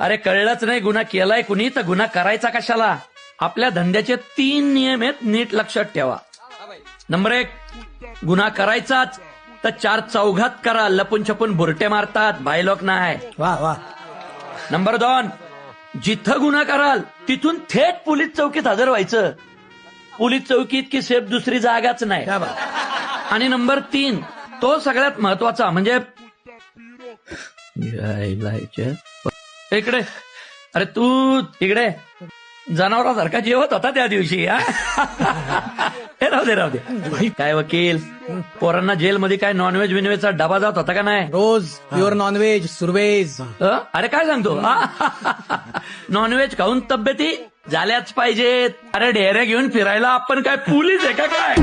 अरे कळलंच नाही गुन्हा केलाय कुणी तर गुन्हा करायचा कशाला. आपल्या धंद्याचे 3 नियम आहेत, नीट लक्षात ठेवा. नंबर 1, गुन्हा करायचाच तर 4 चौघात करा, लपून छपून बुरटे मारतात, भाईलोक नाही. वा वा. नंबर 2, जिथं गुन्हा कराल तिथून थेट पोलीस चौकीत हजर व्हायचं. पोलीस चौकीत की सेफ दुसरी जागाच नाही. क्या बात. आणि नंबर 3, तो सगळ्यात महत्वाचा म्हणजे इकडे, अरे तू इकडे जनावरासारखा जेवत होता त्या दिवशी. हे राहू दे. काय वकील, पोरांना जेलमध्ये काय नॉनव्हेज बिनव्हेजचा डबा जात होता का नाही? रोज प्युअर नॉनव्हेज, सुरवेज. अरे काय सांगतो, नॉनव्हेज खाऊन तब्येती झाल्याच पाहिजेत. अरे ढेऱ्या घेऊन फिरायला आपण काय पोलीस आहे का काय?